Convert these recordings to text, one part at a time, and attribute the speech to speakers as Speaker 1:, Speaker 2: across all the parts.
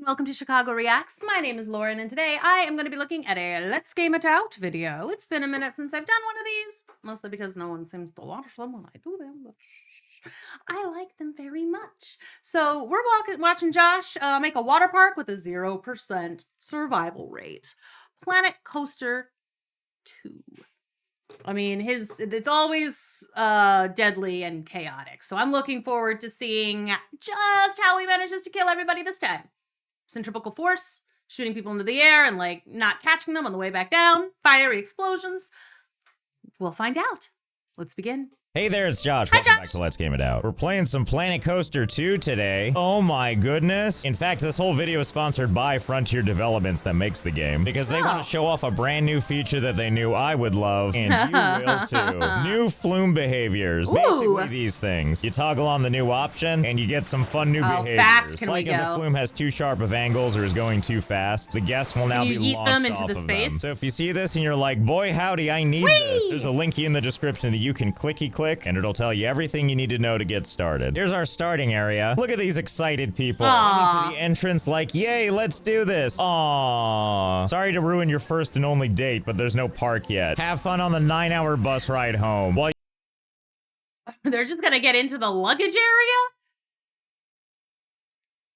Speaker 1: Welcome to Chicago Reacts. My name is Lauren, and today I am going to be looking at a Let's Game It Out video. It's been a minute since I've done one of these, mostly because no one seems to watch them when I do them, but I like them very much. So we're watching Josh make a water park with a 0% survival rate. Planet Coaster 2. I mean, it's always deadly and chaotic, so I'm looking forward to seeing just how he manages to kill everybody this time. Centrifugal force, shooting people into the air and, like, not catching them on the way back down, fiery explosions. We'll find out. Let's begin.
Speaker 2: Hey there, it's Josh.
Speaker 1: Hi,
Speaker 2: Welcome
Speaker 1: Josh.
Speaker 2: back to Let's Game It Out. We're playing some Planet Coaster 2 today. Oh my goodness. In fact, this whole video is sponsored by Frontier Developments that makes the game, because they want to show off a brand new feature that they knew I would love, and you will too. New flume behaviors.
Speaker 1: Ooh.
Speaker 2: Basically these things. You toggle on the new option, and you get some fun new behaviors.
Speaker 1: Fast can
Speaker 2: like
Speaker 1: we
Speaker 2: if
Speaker 1: go?
Speaker 2: the flume has too sharp of angles or is going too fast, the guests will now
Speaker 1: You
Speaker 2: be
Speaker 1: yeet
Speaker 2: launched
Speaker 1: them into
Speaker 2: off
Speaker 1: the
Speaker 2: of
Speaker 1: space?
Speaker 2: them. So if you see this and you're like, boy howdy, I need this, there's a linky in the description that you can click, and it'll tell you everything you need to know to get started. Here's our starting area. Look at these excited people running to the entrance like, yay, let's do this. Aww. Sorry to ruin your first and only date, but there's no park yet. Have fun on the 9-hour bus ride home. While
Speaker 1: They're just gonna get into the luggage area?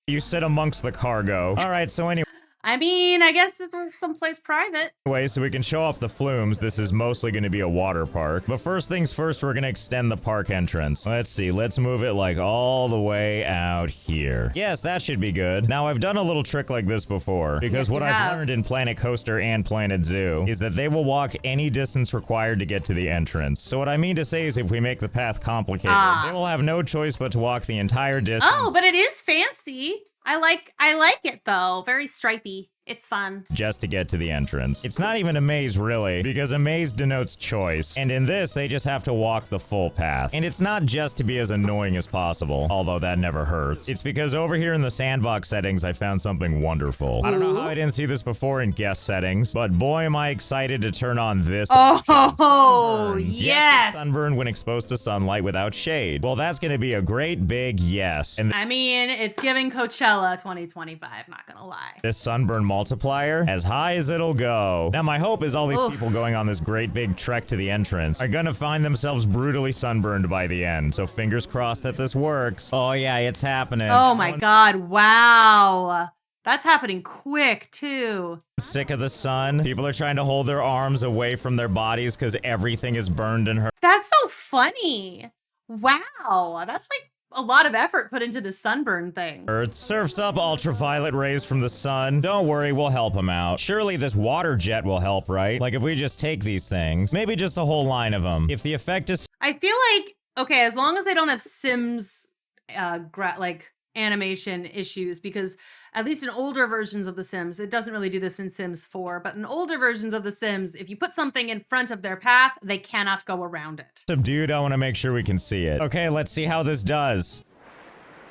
Speaker 2: you sit amongst the cargo. All right, so anyway,
Speaker 1: I mean, I guess it's someplace private.
Speaker 2: so we can show off the flumes. This is mostly going to be a water park. But first things first, we're going to extend the park entrance. Let's see. Let's move it like all the way out here. Yes, that should be good. Now, I've done a little trick like this before, because
Speaker 1: Yes,
Speaker 2: what
Speaker 1: you
Speaker 2: I've
Speaker 1: have.
Speaker 2: learned in Planet Coaster and Planet Zoo is that they will walk any distance required to get to the entrance. So what I mean to say is if we make the path complicated, they will have no choice but to walk the entire distance.
Speaker 1: Oh, but it is fancy. I like it though. Very stripy. It's fun.
Speaker 2: Just to get to the entrance. It's not even a maze, really, because a maze denotes choice. And in this, they just have to walk the full path. And it's not just to be as annoying as possible, although that never hurts. It's because over here in the sandbox settings, I found something wonderful. I don't know how I didn't see this before in guest settings, but boy, am I excited to turn on this option. Sunburns.
Speaker 1: Yes.
Speaker 2: Sunburn when exposed to sunlight without shade. Well, that's going to be a great big yes. And
Speaker 1: I mean, it's giving Coachella 2025, not gonna lie.
Speaker 2: this sunburn multiplier, as high as it'll go. Now, my hope is all these people going on this great big trek to the entrance are gonna find themselves brutally sunburned by the end. So fingers crossed that this works. Oh yeah, it's happening.
Speaker 1: Oh my god, wow. That's happening quick, too.
Speaker 2: Sick of the sun. People are trying to hold their arms away from their bodies because everything is burned and hurt.
Speaker 1: That's so funny. Wow, that's like a lot of effort put into the sunburn thing.
Speaker 2: Earth surfs up ultraviolet rays from the sun. Don't worry, we'll help them out. Surely this water jet will help, right? Like if we just take these things, maybe just a whole line of them. If the effect is
Speaker 1: I feel like, okay, as long as they don't have Sims, like, animation issues, because at least in older versions of The Sims, it doesn't really do this in Sims 4, but in older versions of The Sims, if you put something in front of their path, they cannot go around it.
Speaker 2: subdued, I want to make sure we can see it. Okay, let's see how this does.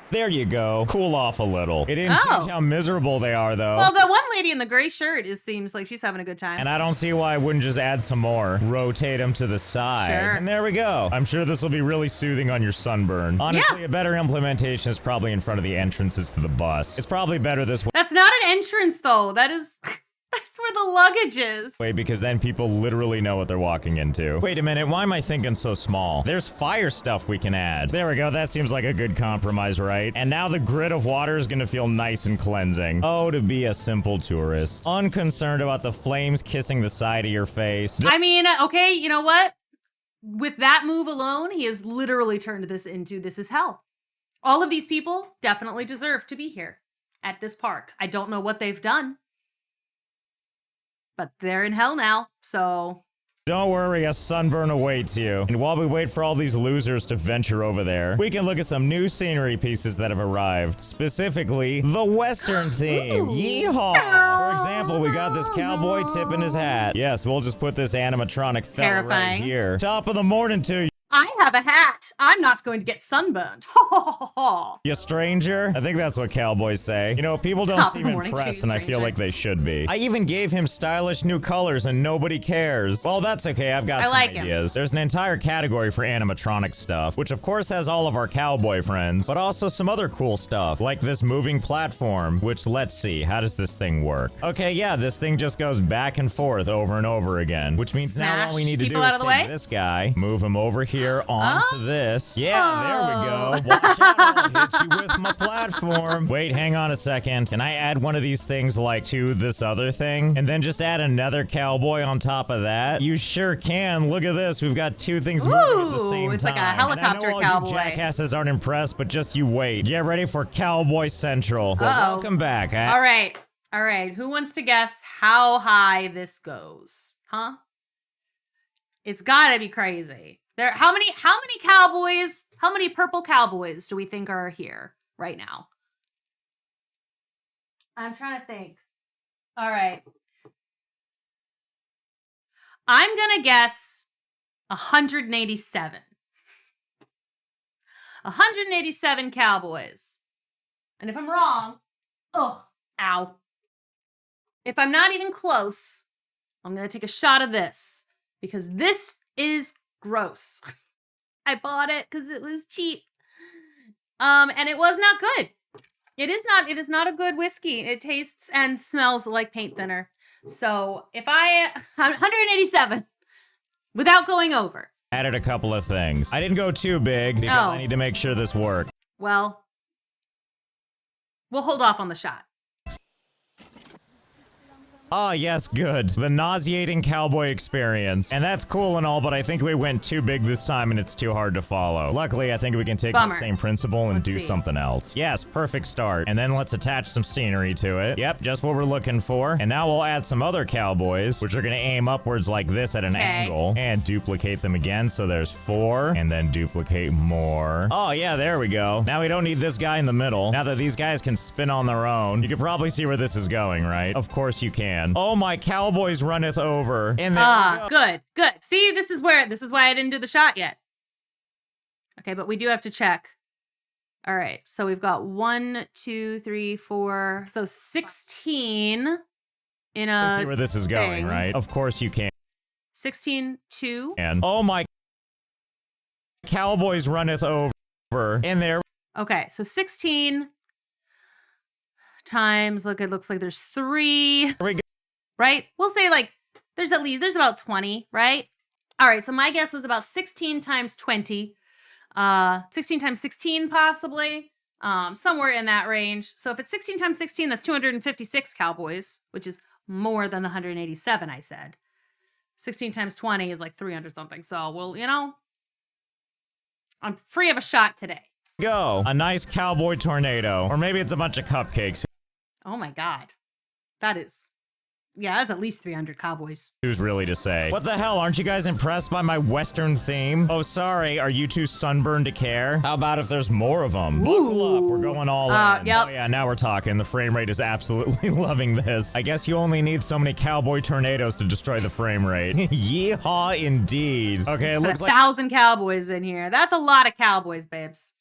Speaker 2: There you go. Cool off a little. It didn't change how miserable they are, though.
Speaker 1: Well, the one lady in the gray shirt seems like she's having a good time.
Speaker 2: And I don't see why I wouldn't just add some more. Rotate them to the side.
Speaker 1: Sure.
Speaker 2: And there we go. I'm sure this will be really soothing on your sunburn. Honestly, a better implementation is probably in front of the entrances to the bus. It's probably better this way.
Speaker 1: That's not an entrance, though. That is... That's where the luggage is.
Speaker 2: Because then people literally know what they're walking into. Wait a minute, why am I thinking so small? There's fire stuff we can add. There we go, that seems like a good compromise, right? And now the grid of water is gonna feel nice and cleansing. Oh, to be a simple tourist. Unconcerned about the flames kissing the side of your face.
Speaker 1: I mean, okay, you know what? With that move alone, he has literally turned this into this is hell. All of these people definitely deserve to be here at this park. I don't know what they've done, but they're in hell now, so...
Speaker 2: Don't worry, a sunburn awaits you. And while we wait for all these losers to venture over there, we can look at some new scenery pieces that have arrived. Specifically, the Western theme. Yeehaw! For example, we got this cowboy tipping his hat. Yes, we'll just put this animatronic fella right
Speaker 1: Terrifying.
Speaker 2: here. Top of the morning to you.
Speaker 1: I have a hat. I'm not going to get sunburned. Ha ha ha ha.
Speaker 2: You stranger? I think that's what cowboys say. You know, people don't
Speaker 1: Top of the
Speaker 2: seem
Speaker 1: morning to you,
Speaker 2: impressed, and I feel
Speaker 1: stranger.
Speaker 2: like they should be. I even gave him stylish new colors, and nobody cares. Well, that's okay. I've got some
Speaker 1: like him.
Speaker 2: ideas. There's an entire category for animatronic stuff, which of course has all of our cowboy friends, but also some other cool stuff, like this moving platform, which, let's see, how does this thing work? Okay, yeah, this thing just goes back and forth over and over again, which means now all we need to do
Speaker 1: people out
Speaker 2: is
Speaker 1: of the
Speaker 2: take
Speaker 1: way?
Speaker 2: this guy, move him over here onto this. Yeah, there we
Speaker 1: Oh.
Speaker 2: go. Watch out, I'll hit you with my platform. Wait, hang on a second. Can I add one of these things like to this other thing? And then just add another cowboy on top of that? You sure can. Look at this. We've got two things moving at the same time.
Speaker 1: It's like a helicopter
Speaker 2: and I know
Speaker 1: cowboy.
Speaker 2: all you jackasses aren't impressed, but just you wait. Get ready for Cowboy Central. Well, welcome back.
Speaker 1: All right. All right. Who wants to guess how high this goes? Huh? It's gotta be crazy. How many cowboys, how many purple cowboys do we think are here right now? I'm trying to think. All right. I'm gonna guess 187. 187 cowboys. And if I'm wrong, ow. If I'm not even close, I'm gonna take a shot of this because this is gross. I bought it because it was cheap. And it was not good. It is not a good whiskey. It tastes and smells like paint thinner. So if I'm 187 without going over.
Speaker 2: Added a couple of things. I didn't go too big because I need to make sure this works.
Speaker 1: Well, we'll hold off on the shot.
Speaker 2: Oh, yes, good. The nauseating cowboy experience. And that's cool and all, but I think we went too big this time and it's too hard to follow. Luckily, I think we can take that same principle and do something else. Yes, perfect start. And then let's attach some scenery to it. Yep, just what we're looking for. And now we'll add some other cowboys, which are gonna aim upwards like this at an angle. And duplicate them again, so there's 4. And then duplicate more. Oh, yeah, there we go. Now we don't need this guy in the middle. Now that these guys can spin on their own, you can probably see where this is going, right? Of course you can. Oh, my cowboys runneth over. And
Speaker 1: good. See, this is why I didn't do the shot yet. Okay, but we do have to check. All right, so we've got 1, 2, 3, 4. So 16 in a
Speaker 2: see where this is going, right? Of course you can.
Speaker 1: 16, 2.
Speaker 2: And oh, my cowboys runneth over. And there.
Speaker 1: Okay, so 16 times, look, it looks like there's 3.
Speaker 2: There we go.
Speaker 1: Right? We'll say like there's about 20, right? All right, so my guess was about 16 times 20. 16 times 16 possibly. Somewhere in that range. So if it's 16 times 16, that's 256 cowboys, which is more than the 187 I said. 16 times 20 is like 300 something. So, well, you know, I'm free of a shot today.
Speaker 2: Go. A nice cowboy tornado. Or maybe it's a bunch of cupcakes.
Speaker 1: Oh my God. That's at least 300 cowboys.
Speaker 2: Who's really to say? What the hell? Aren't you guys impressed by my Western theme? Oh, sorry. Are you too sunburned to care? How about if there's more of them? Buckle up. We're going all in.
Speaker 1: Yep.
Speaker 2: Oh, yeah, now we're talking. The frame rate is absolutely loving this. I guess you only need so many cowboy tornadoes to destroy the frame rate. Yeehaw, indeed. Okay, it looks like
Speaker 1: 1,000 cowboys in here. That's a lot of cowboys, babes.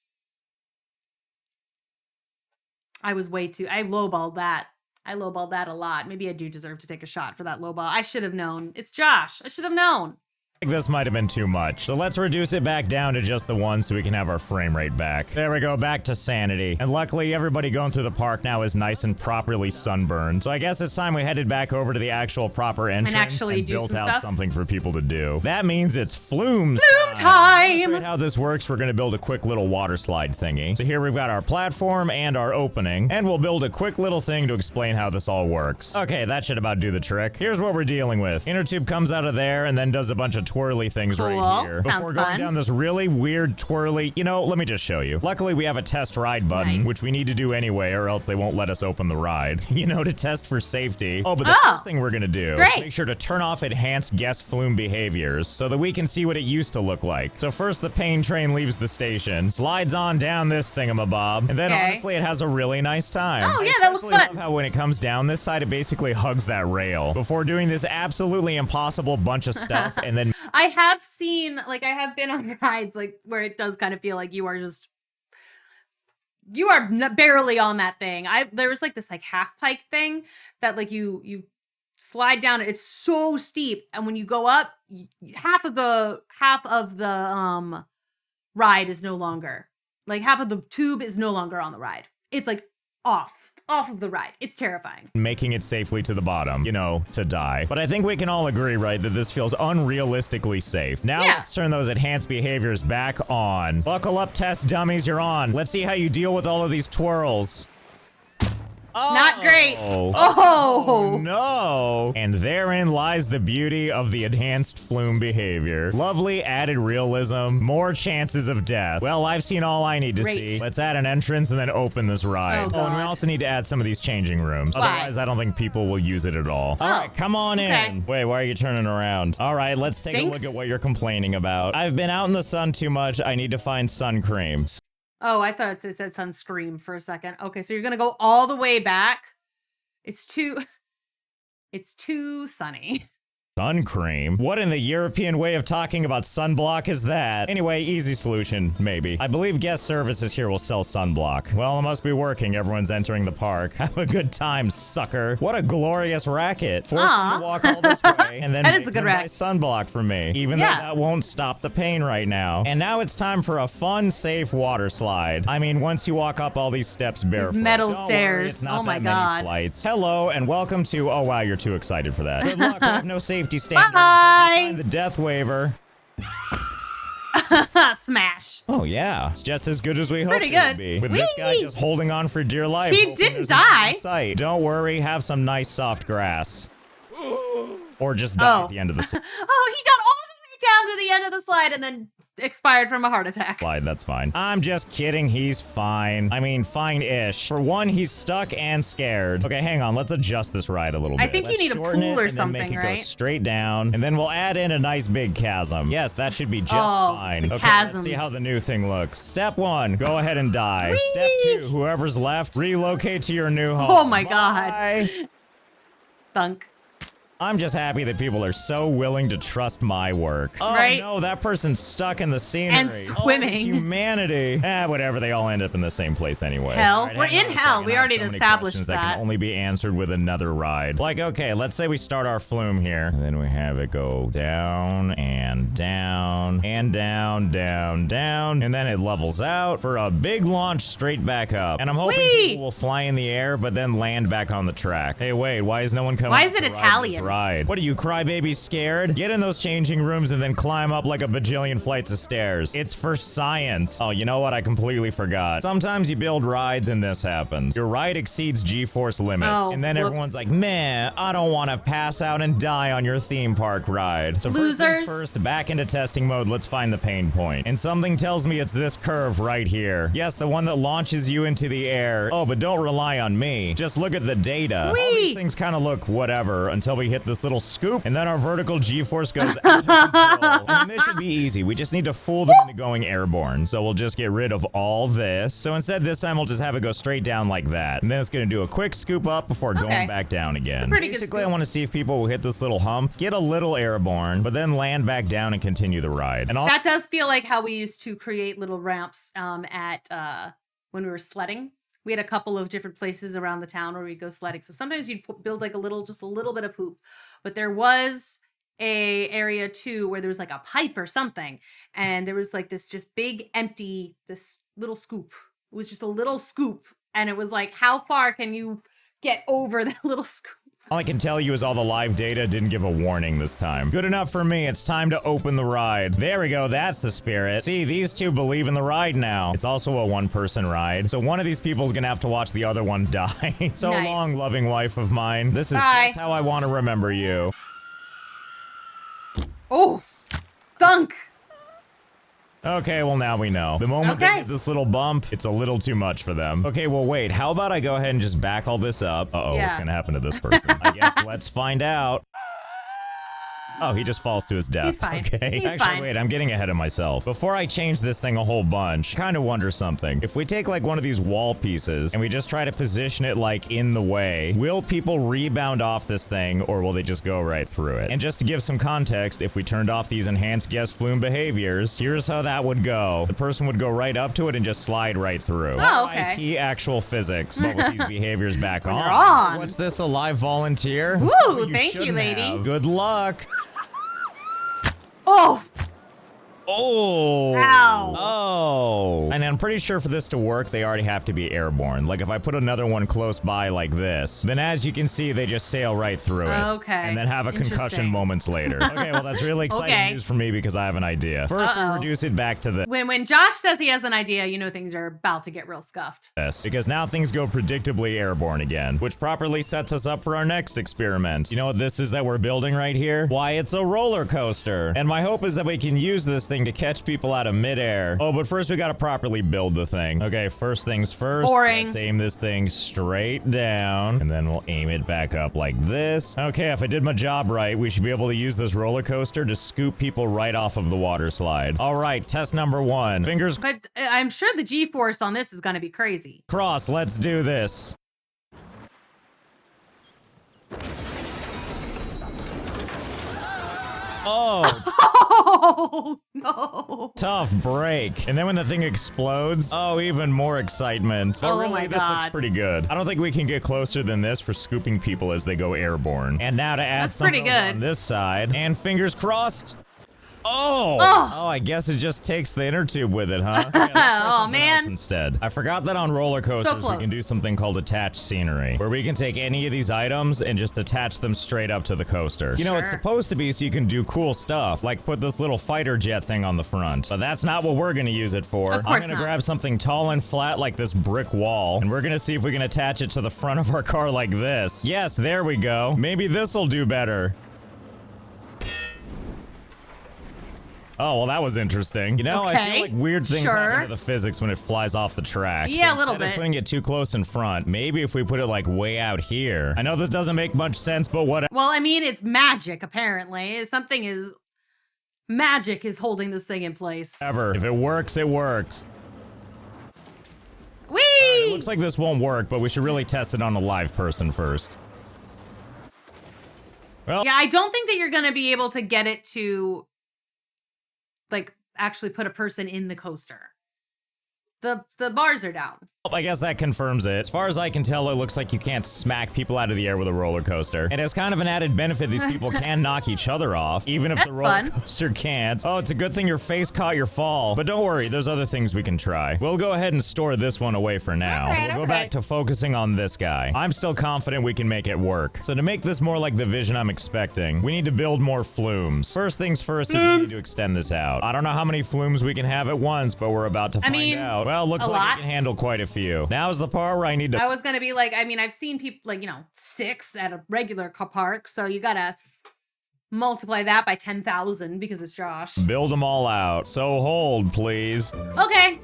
Speaker 1: I lowballed that. I lowballed that a lot. Maybe I do deserve to take a shot for that lowball. I should have known. It's Josh. I should have known.
Speaker 2: this might have been too much. So let's reduce it back down to just the one so we can have our frame rate back. There we go, back to sanity. And luckily, everybody going through the park now is nice and properly sunburned. So I guess it's time we headed back over to the actual proper entrance
Speaker 1: and actually do
Speaker 2: built
Speaker 1: some
Speaker 2: out
Speaker 1: stuff.
Speaker 2: something for people to do. That means it's flumes
Speaker 1: Flume
Speaker 2: To
Speaker 1: time!
Speaker 2: demonstrate how this works, we're gonna build a quick little water slide thingy. So here we've got our platform and our opening, and we'll build a quick little thing to explain how this all works. Okay, that should about do the trick. Here's what we're dealing with. Inner tube comes out of there and then does a bunch of twirly things right here.
Speaker 1: Sounds
Speaker 2: Before going
Speaker 1: fun.
Speaker 2: down this really weird twirly, let me just show you. Luckily, we have a test ride button,
Speaker 1: Nice.
Speaker 2: which we need to do anyway, or else they won't let us open the ride. To test for safety. Oh, but the first thing we're gonna do
Speaker 1: Great.
Speaker 2: is make sure to turn off enhanced guest flume behaviors so that we can see what it used to look like. So first the pain train leaves the station, slides on down this thingamabob, and then
Speaker 1: Okay.
Speaker 2: honestly it has a really nice time.
Speaker 1: Oh,
Speaker 2: I
Speaker 1: yeah, that looks
Speaker 2: especially
Speaker 1: fun.
Speaker 2: love how when it comes down this side, it basically hugs that rail before doing this absolutely impossible bunch of stuff and then
Speaker 1: I have seen, like, I have been on rides, like, where it does kind of feel like you are barely on that thing. There was like this like half pike thing that like you slide down. It's so steep, and when you go up, half of the ride is no longer, like, half of the tube is no longer on the ride. It's like off of the ride. It's terrifying.
Speaker 2: Making it safely to the bottom, you know, to die. But I think we can all agree, right, that this feels unrealistically safe. Now let's turn those enhanced behaviors back on. Buckle up, test dummies, you're on. Let's see how you deal with all of these twirls. Oh.
Speaker 1: Not great. Oh
Speaker 2: no. And therein lies the beauty of the enhanced flume behavior. Lovely added realism, more chances of death. Well, I've seen all I need to see. Let's add an entrance and then open this ride. Oh, and we also need to add some of these changing rooms.
Speaker 1: Why?
Speaker 2: Otherwise, I don't think people will use it at all. All right, come on in. Wait, why are you turning around? All right, let's take a look at what you're complaining about. I've been out in the sun too much. I need to find sun cream.
Speaker 1: Oh, I thought it said sunscreen for a second. Okay, so you're gonna go all the way back. It's too sunny.
Speaker 2: Sun cream? What in the European way of talking about sunblock is that? Anyway, easy solution, maybe. I believe guest services here will sell sunblock. Well, it must be working. Everyone's entering the park. Have a good time, sucker. What a glorious racket. Force them to walk all this way and then
Speaker 1: that is a good racket.
Speaker 2: Sunblock for me. Even though that won't stop the pain right now. And now it's time for a fun, safe water slide. I mean, once you walk up all these steps barefoot.
Speaker 1: These metal stairs. It's not that many
Speaker 2: flights. Hello and welcome to, oh wow, you're too excited for that. Good luck. We have no safety standards.
Speaker 1: Bye.
Speaker 2: Sign the death waiver.
Speaker 1: Smash.
Speaker 2: Oh yeah, it's just as good as we hoped it would be. With this guy just holding on for dear life.
Speaker 1: He didn't die.
Speaker 2: Don't worry, have some nice soft grass. Or just die at the end of the slide.
Speaker 1: Oh, he got all the way down to the end of the slide and then expired from a heart attack.
Speaker 2: That's fine. I'm just kidding. He's fine. I mean, fine-ish. For one, he's stuck and scared. Okay, hang on. Let's adjust this ride a little bit.
Speaker 1: I think you need a pool or something,
Speaker 2: make it
Speaker 1: right?
Speaker 2: Go straight down, and then we'll add in a nice big chasm. Yes, that should be just fine.
Speaker 1: The
Speaker 2: okay,
Speaker 1: chasms.
Speaker 2: let's see how the new thing looks. Step 1, go ahead and die.
Speaker 1: Whee!
Speaker 2: Step 2, whoever's left, relocate to your new home.
Speaker 1: Oh my
Speaker 2: Bye.
Speaker 1: God. Thunk.
Speaker 2: I'm just happy that people are so willing to trust my work. Oh no, that person's stuck in the scenery.
Speaker 1: And swimming.
Speaker 2: Oh, humanity. Whatever, they all end up in the same place anyway.
Speaker 1: Hell.
Speaker 2: Right,
Speaker 1: We're in hell. We already established
Speaker 2: that can only be answered with another ride. Like, okay, let's say we start our flume here. And then we have it go down and down and down, down, down. And then it levels out for a big launch straight back up. And I'm hoping people will fly in the air, but then land back on the track. Hey, wait, why is no one coming?
Speaker 1: Why is it Italian?
Speaker 2: What are you, crybabies, scared? Get in those changing rooms and then climb up like a bajillion flights of stairs. It's for science. Oh, you know what? I completely forgot. Sometimes you build rides and this happens. Your ride exceeds G-force limits. And then everyone's like, man, I don't want to pass out and die on your theme park ride. So first things first, back into testing mode, let's find the pain point. And something tells me it's this curve right here. Yes, the one that launches you into the air. Oh, but don't rely on me. Just look at the data. All these things kind of look whatever until we hit this little scoop, and then our vertical G-force goes out of control. I mean, this should be easy. We just need to fool them into going airborne. So we'll just get rid of all this. So instead, this time we'll just have it go straight down like that. And then it's going to do a quick scoop up before going back down again.
Speaker 1: It's a pretty good
Speaker 2: Basically, I want to see if people will hit this little hump, get a little airborne, but then land back down and continue the ride. And
Speaker 1: that does feel like how we used to create little ramps at when we were sledding. We had a couple of different places around the town where we'd go sledding. So sometimes you'd build like just a little bit of hoop. But there was a area too where there was like a pipe or something. And there was like this just big empty, this little scoop. It was just a little scoop. And it was like, how far can you get over that little scoop?
Speaker 2: All I can tell you is all the live data didn't give a warning this time. Good enough for me. It's time to open the ride. There we go. That's the spirit. See, these two believe in the ride now. It's also a one-person ride. So one of these people is going to have to watch the other one die. So long, loving wife of mine. This is just how I want to remember you.
Speaker 1: Oof. Thunk.
Speaker 2: Okay, well now we know. The moment they get this little bump, it's a little too much for them. Okay, well wait, how about I go ahead and just back all this up? Uh-oh, what's gonna happen to this person? I guess let's find out. Oh, he just falls to his death.
Speaker 1: He's fine.
Speaker 2: Okay.
Speaker 1: He's
Speaker 2: Actually,
Speaker 1: fine.
Speaker 2: wait, I'm getting ahead of myself. Before I change this thing a whole bunch, kind of wonder something. If we take like one of these wall pieces and we just try to position it like in the way, will people rebound off this thing or will they just go right through it? And just to give some context, if we turned off these enhanced guest flume behaviors, here's how that would go. The person would go right up to it and just slide right through.
Speaker 1: Oh, okay.
Speaker 2: Key actual physics, but with these behaviors back on.
Speaker 1: They're on.
Speaker 2: What's this, a live volunteer?
Speaker 1: Ooh,
Speaker 2: Oh,
Speaker 1: thank you,
Speaker 2: shouldn't
Speaker 1: lady.
Speaker 2: have. Good luck.
Speaker 1: Oh,
Speaker 2: Oh.
Speaker 1: Ow.
Speaker 2: Oh. And I'm pretty sure for this to work, they already have to be airborne. Like if I put another one close by like this, then as you can see, they just sail right through it.
Speaker 1: Okay.
Speaker 2: And then have a concussion
Speaker 1: Interesting.
Speaker 2: moments later. Okay, well that's really exciting
Speaker 1: Okay.
Speaker 2: news for me because I have an idea. First, we reduce it back to
Speaker 1: when Josh says he has an idea, you know things are about to get real scuffed.
Speaker 2: this. Because now things go predictably airborne again, which properly sets us up for our next experiment. You know what this is that we're building right here? Why, it's a roller coaster. And my hope is that we can use this thing to catch people out of midair. Oh, but first we gotta properly build the thing. Okay, first things first.
Speaker 1: Boring.
Speaker 2: Let's aim this thing straight down, and then we'll aim it back up like this. Okay, if I did my job right, we should be able to use this roller coaster to scoop people right off of the water slide. All right, test number 1. Fingers
Speaker 1: But I'm sure the G-force on this is going to be crazy.
Speaker 2: crossed, let's do this. Oh,
Speaker 1: Oh, no.
Speaker 2: tough break. And then when the thing explodes, oh, even more excitement. But
Speaker 1: Oh
Speaker 2: really,
Speaker 1: my
Speaker 2: this looks
Speaker 1: God.
Speaker 2: pretty good. I don't think we can get closer than this for scooping people as they go airborne. And now to add
Speaker 1: That's
Speaker 2: some
Speaker 1: pretty good.
Speaker 2: on this side. And fingers crossed. Oh!
Speaker 1: Oh.
Speaker 2: Oh, I guess it just takes the inner tube with it, huh? Okay, let's try
Speaker 1: Oh,
Speaker 2: something
Speaker 1: man.
Speaker 2: else instead. I forgot that on roller coasters we
Speaker 1: close.
Speaker 2: can do something called attached scenery, where we can take any of these items and just attach them straight up to the coaster. You know, it's
Speaker 1: Sure.
Speaker 2: supposed to be so you can do cool stuff, like put this little fighter jet thing on the front. But that's not what we're gonna use it for.
Speaker 1: Of course
Speaker 2: I'm gonna
Speaker 1: not.
Speaker 2: grab something tall and flat like this brick wall, and we're gonna see if we can attach it to the front of our car like this. Yes, there we go. Maybe this'll do better. Oh, well, that was interesting. You know, I
Speaker 1: Okay,
Speaker 2: feel like weird things
Speaker 1: sure.
Speaker 2: happen to the physics when it flies off the track.
Speaker 1: Yeah,
Speaker 2: So
Speaker 1: a little
Speaker 2: instead of
Speaker 1: bit.
Speaker 2: putting it too close in front, maybe if we put it like way out here. I know this doesn't make much sense, but whatever.
Speaker 1: Well, I mean, it's magic, apparently. Magic is holding this thing in place.
Speaker 2: If it works, it works.
Speaker 1: Whee!
Speaker 2: It looks like this won't work, but we should really test it on a live person first. Well,
Speaker 1: Yeah, I don't think that you're going to be able to get it to, like, actually put a person in the coaster. The bars are down.
Speaker 2: I guess that confirms it. As far as I can tell, it looks like you can't smack people out of the air with a roller coaster. And as kind of an added benefit, these people can knock each other off, even if
Speaker 1: That's
Speaker 2: the roller
Speaker 1: fun.
Speaker 2: coaster can't. Oh, it's a good thing your face caught your fall. But don't worry, there's other things we can try. We'll go ahead and store this one away for now.
Speaker 1: Alright,
Speaker 2: We'll go
Speaker 1: alright.
Speaker 2: back to focusing on this guy. I'm still confident we can make it work. So to make this more like the vision I'm expecting, we need to build more flumes. First things first is we need
Speaker 1: Flumes.
Speaker 2: to extend this out. I don't know how many flumes we can have at once, but we're about to find
Speaker 1: mean,
Speaker 2: out. Well, looks
Speaker 1: a
Speaker 2: like
Speaker 1: lot.
Speaker 2: we can handle quite a few. Now's the part where I need to
Speaker 1: I was going to be like, I mean, I've seen people, like, 6 at a regular park, so you got to multiply that by 10,000 because it's Josh.
Speaker 2: build them all out. So hold, please.
Speaker 1: Okay.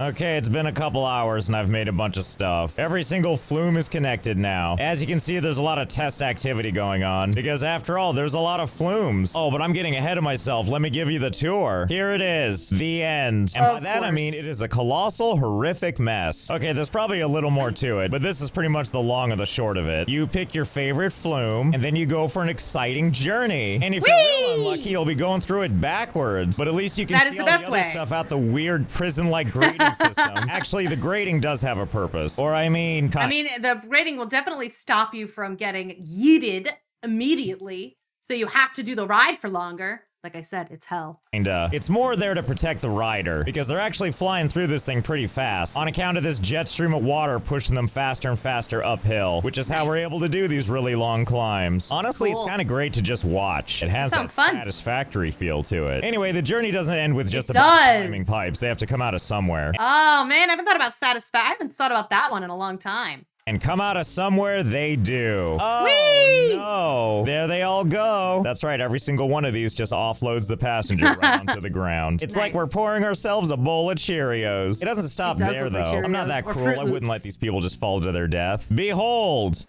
Speaker 2: Okay, it's been a couple hours and I've made a bunch of stuff. Every single flume is connected now. As you can see, there's a lot of test activity going on because after all, there's a lot of flumes. Oh, but I'm getting ahead of myself. Let me give you the tour. Here it is, the end. And by
Speaker 1: Of
Speaker 2: that, I mean,
Speaker 1: course.
Speaker 2: it is a colossal, horrific mess. Okay, there's probably a little more to it, but this is pretty much the long and the short of it. You pick your favorite flume and then you go for an exciting journey. And if you're real
Speaker 1: Whee!
Speaker 2: unlucky, you'll be going through it backwards. But at least you can
Speaker 1: That is
Speaker 2: see
Speaker 1: the
Speaker 2: all the
Speaker 1: best
Speaker 2: other
Speaker 1: way.
Speaker 2: stuff out the weird prison-like grating system. Actually, the grating does have a purpose. Or I mean,
Speaker 1: The rating will definitely stop you from getting yeeted immediately, so you have to do the ride for longer. Like I said, it's hell.
Speaker 2: kinda. It's more there to protect the rider, because they're actually flying through this thing pretty fast, on account of this jet stream of water pushing them faster and faster uphill, which is how we're
Speaker 1: Nice.
Speaker 2: able to do these really long climbs. Honestly, it's
Speaker 1: Cool.
Speaker 2: kind of great to just watch. It has that
Speaker 1: sounds fun.
Speaker 2: satisfactory feel to it. Anyway, the journey doesn't end with just
Speaker 1: It
Speaker 2: about
Speaker 1: does.
Speaker 2: climbing pipes. They have to come out of somewhere.
Speaker 1: Oh man, I haven't thought about I haven't thought about that one in a long time.
Speaker 2: And come out of somewhere they do. Oh,
Speaker 1: Whee!
Speaker 2: no. There they all go. That's right. Every single one of these just offloads the passenger right onto the ground. It's like
Speaker 1: Nice.
Speaker 2: we're pouring ourselves a bowl of Cheerios. It doesn't stop
Speaker 1: It does
Speaker 2: there,
Speaker 1: look
Speaker 2: though.
Speaker 1: like
Speaker 2: I'm not that
Speaker 1: Cheerios or
Speaker 2: cruel.
Speaker 1: Fruit
Speaker 2: I wouldn't let
Speaker 1: Loops.
Speaker 2: these people just fall to their death. Behold.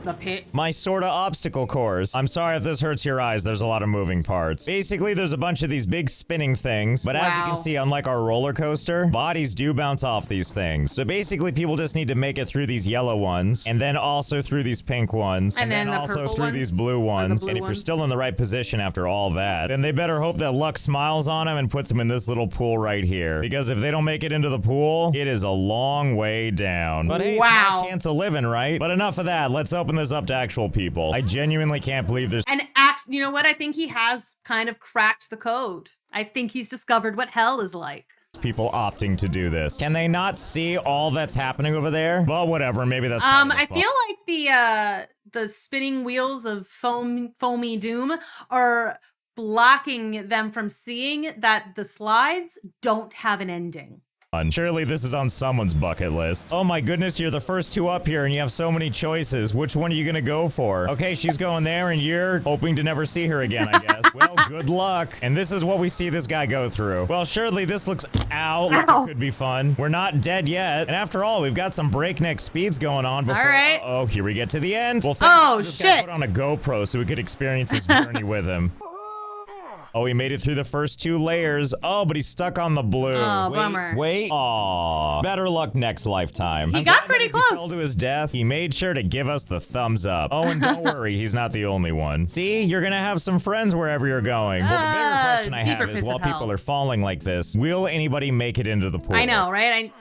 Speaker 1: The pit.
Speaker 2: My sorta obstacle course. I'm sorry if this hurts your eyes, there's a lot of moving parts. Basically, there's a bunch of these big spinning things, but as you can see, unlike our roller coaster, bodies do bounce off these things. So basically, people just need to make it through these yellow ones, and then also through these pink ones, and then also through these blue ones. And if you're still in the right position after all that, then they better hope that luck smiles on them and puts them in this little pool right here. Because if they don't make it into the pool, it is a long way down. But hey, small chance of living, right? But enough of that. Let's open this up to actual people. I genuinely can't believe there's—
Speaker 1: And you know what? I think he has kind of cracked the code. I think he's discovered what hell is like.
Speaker 2: People opting to do this. Can they not see all that's happening over there? Well, whatever. Maybe that's part of the
Speaker 1: I
Speaker 2: fun.
Speaker 1: feel like the spinning wheels of foamy doom are blocking them from seeing that the slides don't have an ending.
Speaker 2: Surely this is on someone's bucket list. Oh my goodness, you're the first two up here and you have so many choices. Which one are you gonna go for? Okay, she's going there and you're hoping to never see her again, I guess. Well, good luck. And this is what we see this guy go through. Well, surely this looks like it could be fun. We're not dead yet. And after all, we've got some breakneck speeds going on before—
Speaker 1: all right.
Speaker 2: Oh, here we get to the end. Well,
Speaker 1: this
Speaker 2: guy put on a GoPro so we could experience his journey with him. Oh, he made it through the first two layers. Oh, but he's stuck on the blue.
Speaker 1: Oh, bummer.
Speaker 2: Wait. Aw. Better luck next lifetime.
Speaker 1: He got pretty close.
Speaker 2: He fell to his death. He made sure to give us the thumbs up. Oh, and don't worry, he's not the only one. See, you're gonna have some friends wherever you're going. Well, the bigger question I have is, while people are falling like this, will anybody make it into the pool?
Speaker 1: I know, right?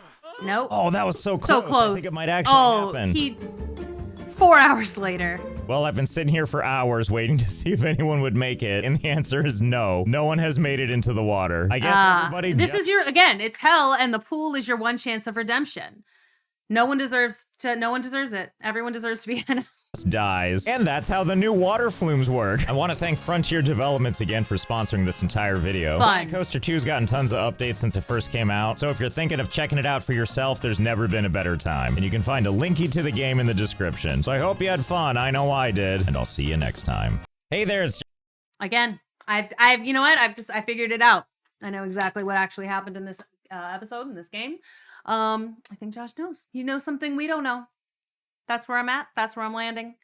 Speaker 1: Nope.
Speaker 2: Oh, that was so close.
Speaker 1: So close.
Speaker 2: I think it might actually happen.
Speaker 1: 4 hours later.
Speaker 2: Well, I've been sitting here for hours waiting to see if anyone would make it, and the answer is no. No one has made it into the water. I guess everybody—
Speaker 1: This is again, it's hell, and the pool is your one chance of redemption. No one deserves it. Everyone deserves to be in it.
Speaker 2: Dies. And that's how the new water flumes work. I want to thank Frontier Developments again for sponsoring this entire video.
Speaker 1: Fun.
Speaker 2: Coaster 2's gotten tons of updates since it first came out, so if you're thinking of checking it out for yourself, there's never been a better time. And you can find a linky to the game in the description. So I hope you had fun. I know I did. And I'll see you next time. Hey there, it's—
Speaker 1: Again, I've you know what? I figured it out. I know exactly what actually happened in this episode, in this game. I think Josh knows. He knows something we don't know. That's where I'm at. That's where I'm landing.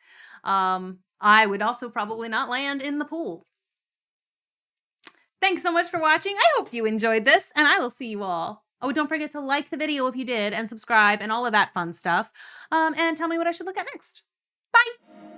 Speaker 1: I would also probably not land in the pool. Thanks so much for watching. I hope you enjoyed this, and I will see you all. Oh, don't forget to like the video if you did, and subscribe, and all of that fun stuff. And tell me what I should look at next. Bye!